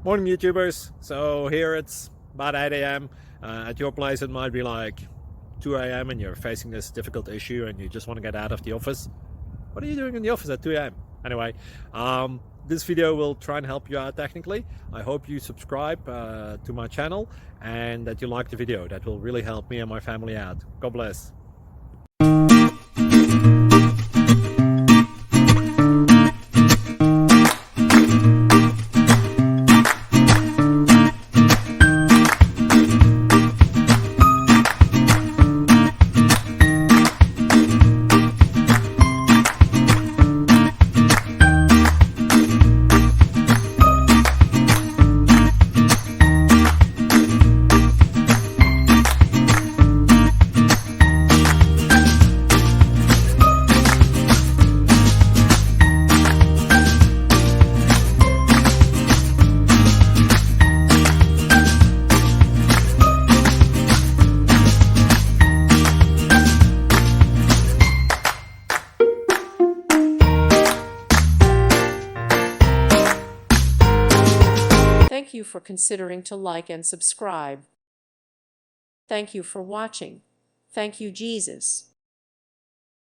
Morning YouTubers. So here it's about 8 a.m. At your place it might be like 2 a.m. and you're facing this difficult issue and you just want to get out of the office. What are you doing in the office at 2 a.m.? Anyway, this video will try and help you out technically. I hope you subscribe to my channel and that you like the video. That will really help me and my family out. God bless. Thank you for considering to like and subscribe. Thank you for watching. Thank you, Jesus.